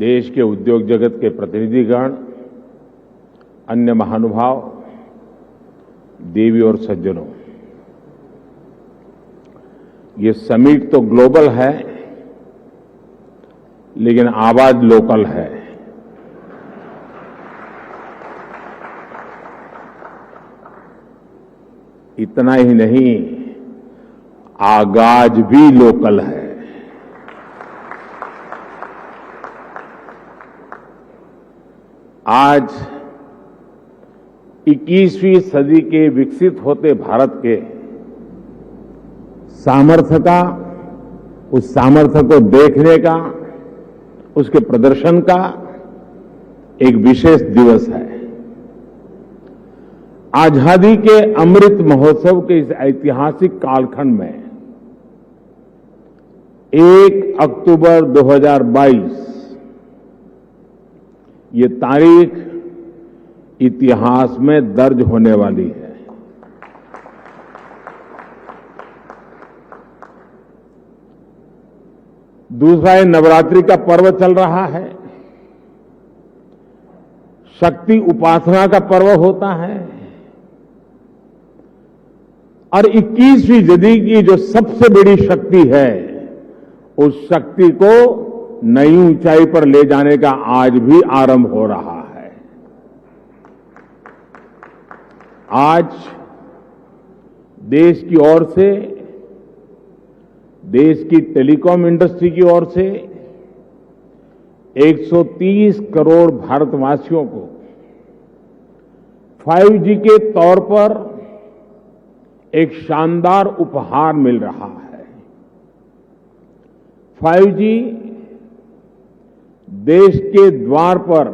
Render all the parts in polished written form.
देश के उद्योग जगत के प्रतिनिधिगण, अन्य महानुभाव, देवी और सज्जनों, ये समिट तो ग्लोबल है, लेकिन आवाज लोकल है। इतना ही नहीं, आगाज भी लोकल है। आज 21वीं सदी के विकसित होते भारत के सामर्थ्य का, उस सामर्थ्य को देखने का, उसके प्रदर्शन का एक विशेष दिवस है। आजादी के अमृत महोत्सव के इस ऐतिहासिक कालखंड में 1 अक्टूबर 2022 ये तारीख इतिहास में दर्ज होने वाली है। दूसरा, ये नवरात्रि का पर्व चल रहा है, शक्ति उपासना का पर्व होता है, और 21वीं सदी की जो सबसे बड़ी शक्ति है, उस शक्ति को नई ऊंचाई पर ले जाने का आज भी आरंभ हो रहा है। आज देश की ओर से, देश की टेलीकॉम इंडस्ट्री की ओर से 130 करोड़ भारतवासियों को 5G के तौर पर एक शानदार उपहार मिल रहा है। 5G देश के द्वार पर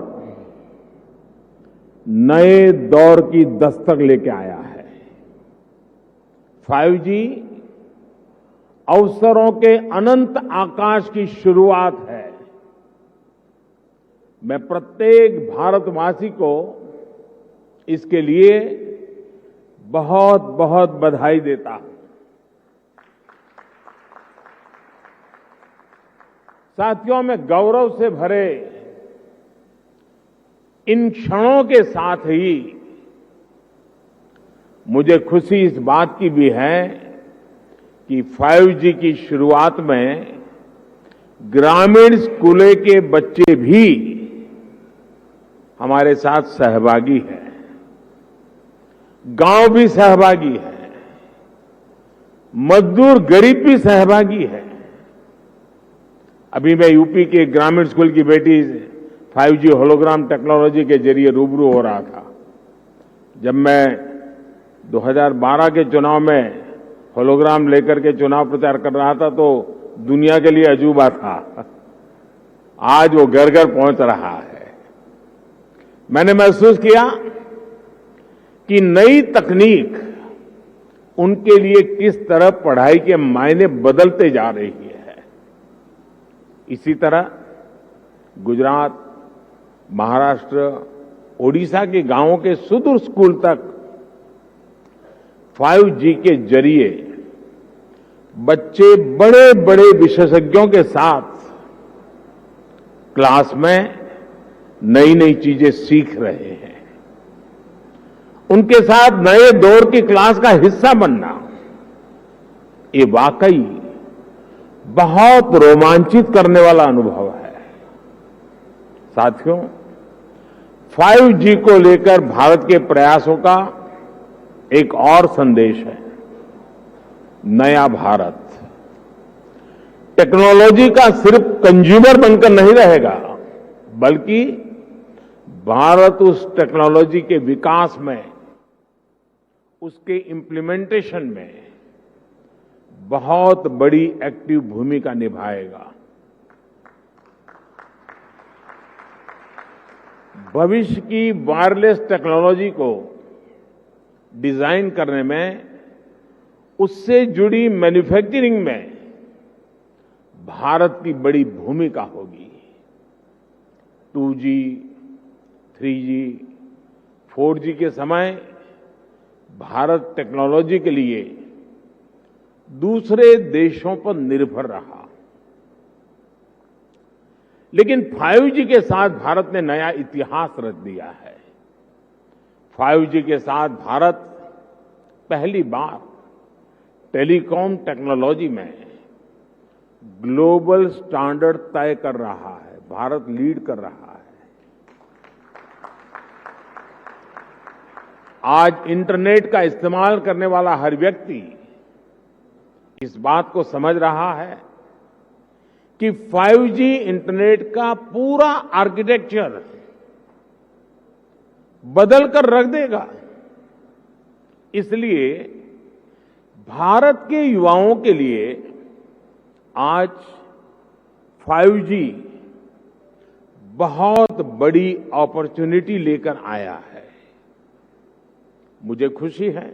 नए दौर की दस्तक लेके आया है। 5G अवसरों के अनंत आकाश की शुरुआत है। मैं प्रत्येक भारतवासी को इसके लिए बहुत बहुत बधाई देता हूं। साथियों, मैं गौरव से भरे इन क्षणों के साथ ही मुझे खुशी इस बात की भी है कि 5G की शुरुआत में ग्रामीण स्कूलों के बच्चे भी हमारे साथ सहभागी हैं, गांव भी सहभागी है, मजदूर गरीब भी सहभागी है। अभी मैं यूपी के ग्रामीण स्कूल की बेटी 5G होलोग्राम टेक्नोलॉजी के जरिए रूबरू हो रहा था। जब मैं 2012 के चुनाव में होलोग्राम लेकर के चुनाव प्रचार कर रहा था तो दुनिया के लिए अजूबा था। आज वो घर घर पहुंच रहा है। मैंने महसूस किया कि नई तकनीक उनके लिए किस तरह पढ़ाई के मायने बदलते जा रही है। इसी तरह गुजरात, महाराष्ट्र, ओडिशा के गांवों के सुदूर स्कूल तक 5G के जरिए बच्चे बड़े बड़े विशेषज्ञों के साथ क्लास में नई नई चीजें सीख रहे हैं। उनके साथ नए दौर की क्लास का हिस्सा बनना, ये वाकई बहुत रोमांचित करने वाला अनुभव है। साथियों, 5G को लेकर भारत के प्रयासों का एक और संदेश है, नया भारत। टेक्नोलॉजी का सिर्फ कंज्यूमर बनकर नहीं रहेगा, बल्कि भारत उस टेक्नोलॉजी के विकास में, उसके इम्प्लीमेंटेशन में बहुत बड़ी एक्टिव भूमिका निभाएगा। भविष्य की वायरलेस टेक्नोलॉजी को डिजाइन करने में, उससे जुड़ी मैन्युफैक्चरिंग में भारत की बड़ी भूमिका होगी। 2G, 3G, 4G के समय भारत टेक्नोलॉजी के लिए दूसरे देशों पर निर्भर रहा, लेकिन 5G के साथ भारत ने नया इतिहास रच दिया है। 5G के साथ भारत पहली बार टेलीकॉम टेक्नोलॉजी में ग्लोबल स्टैंडर्ड तय कर रहा है। भारत लीड कर रहा है। आज इंटरनेट का इस्तेमाल करने वाला हर व्यक्ति इस बात को समझ रहा है कि 5G इंटरनेट का पूरा आर्किटेक्चर बदल कर रख देगा। इसलिए भारत के युवाओं के लिए आज 5G बहुत बड़ी अपॉर्चुनिटी लेकर आया है। मुझे खुशी है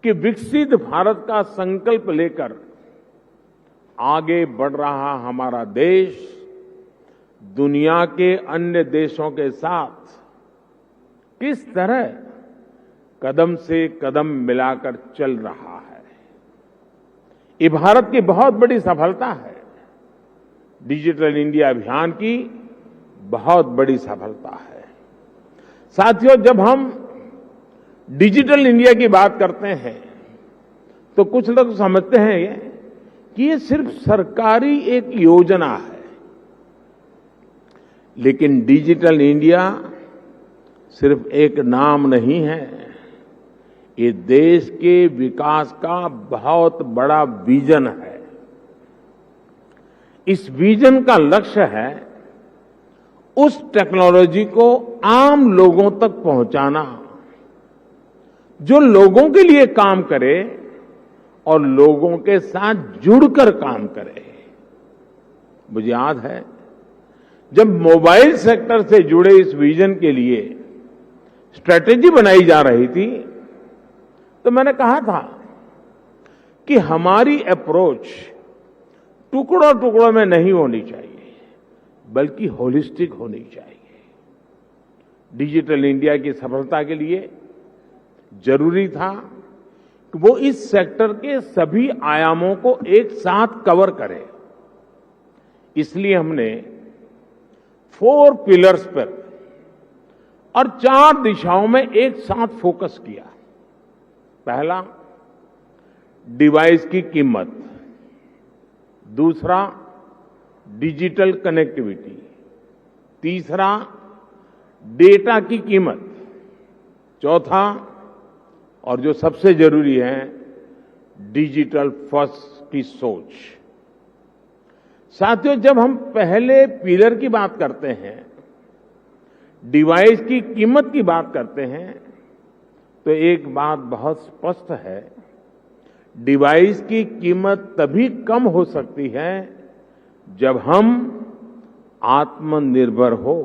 कि विकसित भारत का संकल्प लेकर आगे बढ़ रहा हमारा देश दुनिया के अन्य देशों के साथ किस तरह कदम से कदम मिलाकर चल रहा है। ये भारत की बहुत बड़ी सफलता है। डिजिटल इंडिया अभियान की बहुत बड़ी सफलता है। साथियों, जब हम डिजिटल इंडिया की बात करते हैं तो कुछ लोग समझते हैं कि ये सिर्फ सरकारी एक योजना है, लेकिन डिजिटल इंडिया सिर्फ एक नाम नहीं है। ये देश के विकास का बहुत बड़ा विजन है। इस विजन का लक्ष्य है उस टेक्नोलॉजी को आम लोगों तक पहुंचाना जो लोगों के लिए काम करे और लोगों के साथ जुड़कर काम करे। मुझे याद है जब मोबाइल सेक्टर से जुड़े इस विजन के लिए स्ट्रेटेजी बनाई जा रही थी तो मैंने कहा था कि हमारी अप्रोच टुकड़ों टुकड़ों में नहीं होनी चाहिए, बल्कि होलिस्टिक होनी चाहिए। डिजिटल इंडिया की सफलता के लिए जरूरी था कि वो इस सेक्टर के सभी आयामों को एक साथ कवर करे। इसलिए हमने 4 पिलर्स पर और 4 दिशाओं में एक साथ फोकस किया। पहला, डिवाइस की कीमत। दूसरा, डिजिटल कनेक्टिविटी। तीसरा, डेटा की कीमत। चौथा, और जो सबसे जरूरी है, डिजिटल फर्स्ट की सोच। साथियों, जब हम पहले पिलर की बात करते हैं, डिवाइस की कीमत की बात करते हैं, तो एक बात बहुत स्पष्ट है, डिवाइस की कीमत तभी कम हो सकती है जब हम आत्मनिर्भर हो।